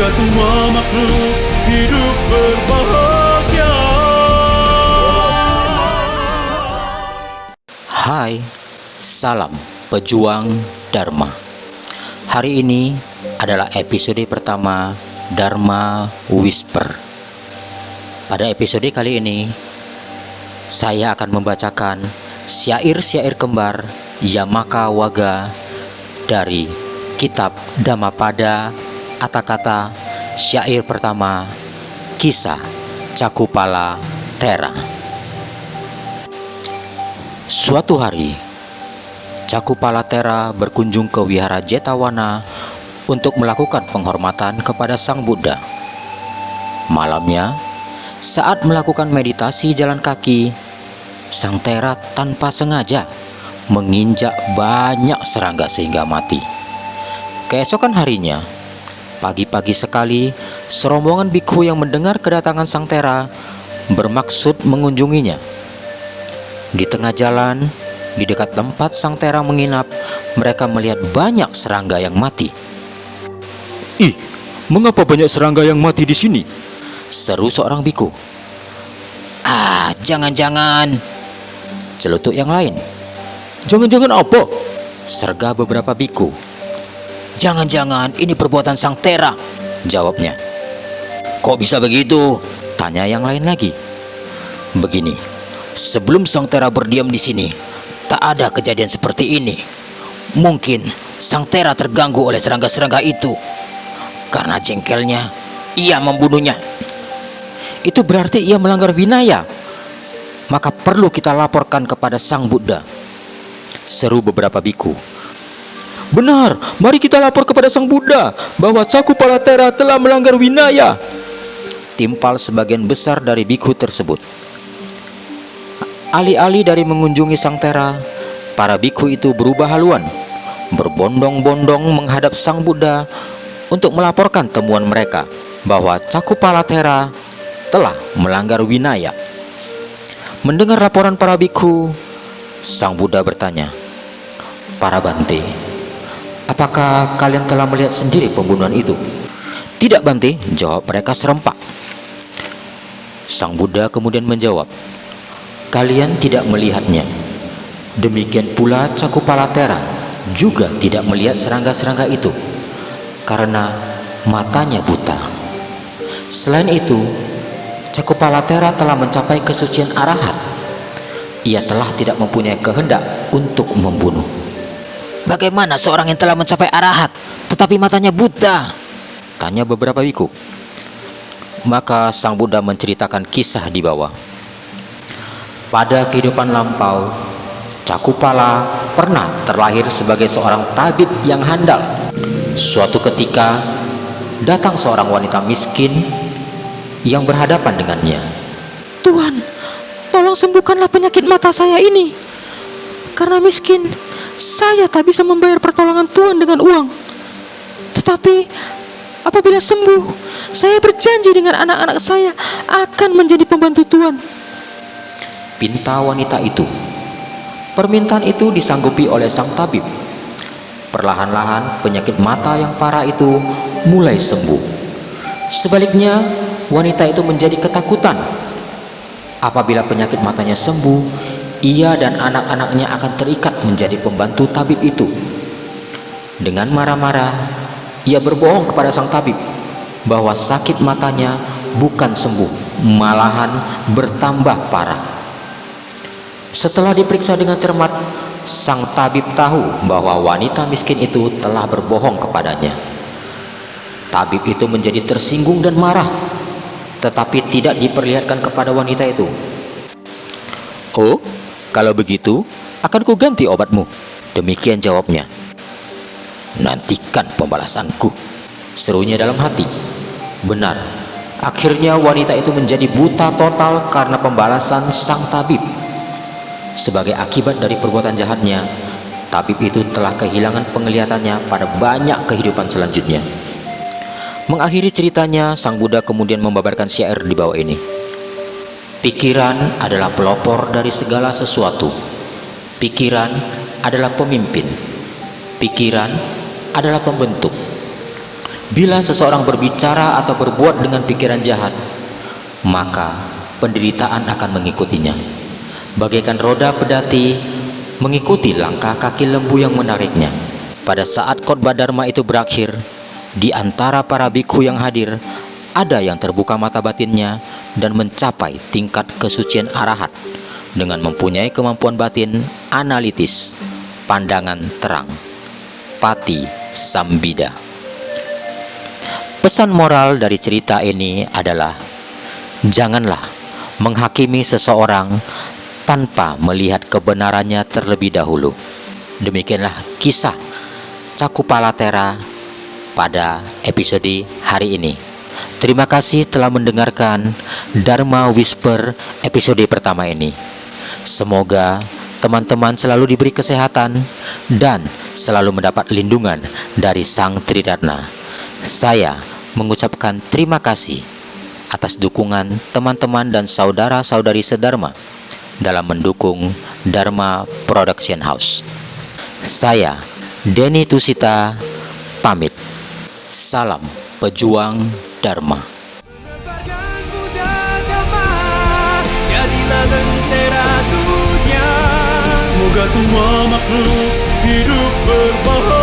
Semoga semua makhluk hidup berbahagia. Hai, salam pejuang Dharma. Hari ini adalah episode pertama Dharma Whisper. Pada episode kali ini, saya akan membacakan syair-syair kembar Yamaka Waga dari kitab Dhammapada Atthakatha, syair pertama, Kisah Cakupala Thera. Suatu hari, Cakupala Thera berkunjung ke wihara Jetawana untuk melakukan penghormatan kepada Sang Buddha. Malamnya, saat melakukan meditasi jalan kaki, Sang Thera tanpa sengaja menginjak banyak serangga sehingga mati. Keesokan harinya, pagi-pagi sekali, serombongan bikhu yang mendengar kedatangan Sang Thera bermaksud mengunjunginya. Di tengah jalan, di dekat tempat Sang Thera menginap, mereka melihat banyak serangga yang mati. "Ih, mengapa banyak serangga yang mati di sini?" seru seorang biku. "Ah, jangan-jangan," celutuk yang lain. "Jangan-jangan apa?" serga beberapa biku. "Jangan-jangan ini perbuatan Sang Thera," jawabnya. "Kok bisa begitu?" tanya yang lain lagi. "Begini, sebelum Sang Thera berdiam di sini, tak ada kejadian seperti ini. Mungkin Sang Thera terganggu oleh serangga-serangga itu. Karena jengkelnya, ia membunuhnya. Itu berarti ia melanggar winaya. Maka perlu kita laporkan kepada Sang Buddha," seru beberapa biku. "Benar, mari kita lapor kepada Sang Buddha bahwa Cakupala Thera telah melanggar winaya," timpal sebagian besar dari biku tersebut. Alih-alih dari mengunjungi Sang Thera, para biku itu berubah haluan, berbondong-bondong menghadap Sang Buddha untuk melaporkan temuan mereka bahwa Cakupala Thera telah melanggar winaya. Mendengar laporan para biku, Sang Buddha bertanya, "Para Bante, apakah kalian telah melihat sendiri pembunuhan itu?" "Tidak, Bante," jawab mereka serempak. Sang Buddha kemudian menjawab, "Kalian tidak melihatnya. Demikian pula Cakupala Thera juga tidak melihat serangga-serangga itu karena matanya buta. Selain itu, Cakupala Thera telah mencapai kesucian arahat. Ia telah tidak mempunyai kehendak untuk membunuh." "Bagaimana seorang yang telah mencapai arahat tetapi matanya buta?" tanya beberapa biku. Maka Sang Buddha menceritakan kisah di bawah. Pada kehidupan lampau, Cakupala pernah terlahir sebagai seorang tabib yang handal. Suatu ketika, datang seorang wanita miskin yang berhadapan dengannya. "Tuhan, tolong sembuhkanlah penyakit mata saya ini. Karena miskin, saya tak bisa membayar pertolongan Tuhan dengan uang. Tetapi apabila sembuh, saya berjanji dengan anak-anak saya akan menjadi pembantu Tuhan," pinta wanita itu. Permintaan itu disanggupi oleh sang tabib. Perlahan-lahan penyakit mata yang parah itu mulai sembuh. Sebaliknya, wanita itu menjadi ketakutan. Apabila penyakit matanya sembuh, ia dan anak-anaknya akan terikat menjadi pembantu tabib itu. Dengan marah-marah, ia berbohong kepada sang tabib bahwa sakit matanya bukan sembuh, malahan bertambah parah. Setelah diperiksa dengan cermat, sang tabib tahu bahwa wanita miskin itu telah berbohong kepadanya. Tabib itu menjadi tersinggung dan marah, tetapi tidak diperlihatkan kepada wanita itu. "Oh, kalau begitu akan kuganti obatmu," demikian jawabnya. "Nantikan pembalasanku," serunya dalam hati. Benar, akhirnya wanita itu menjadi buta total karena pembalasan sang tabib. Sebagai akibat dari perbuatan jahatnya, tabib itu telah kehilangan penglihatannya pada banyak kehidupan selanjutnya. Mengakhiri ceritanya, Sang Buddha kemudian membabarkan syair di bawah ini. "Pikiran adalah pelopor dari segala sesuatu. Pikiran adalah pemimpin. Pikiran adalah pembentuk. Bila seseorang berbicara atau berbuat dengan pikiran jahat, maka penderitaan akan mengikutinya. Bagaikan roda pedati mengikuti langkah kaki lembu yang menariknya. Pada saat khotbah Dharma itu berakhir, di antara para bikhu yang hadir, ada yang terbuka mata batinnya dan mencapai tingkat kesucian arahat dengan mempunyai kemampuan batin analitis, pandangan terang, pati sambida. Pesan moral dari cerita ini adalah, janganlah menghakimi seseorang tanpa melihat kebenarannya terlebih dahulu. Demikianlah kisah Cakupalatera pada episode hari ini. Terima kasih telah mendengarkan Dharma Whisper episode pertama ini. Semoga teman-teman selalu diberi kesehatan dan selalu mendapat lindungan dari Sang Triratna. Saya mengucapkan terima kasih atas dukungan teman-teman dan saudara-saudari sedharma dalam mendukung Dharma Production House. Saya, Denny Tusita, pamit. Salam pejuang Dharma. Menebarkan kuda Dhamma, jadilah lentera dunia. Semoga semua makhluk hidup berbahagia.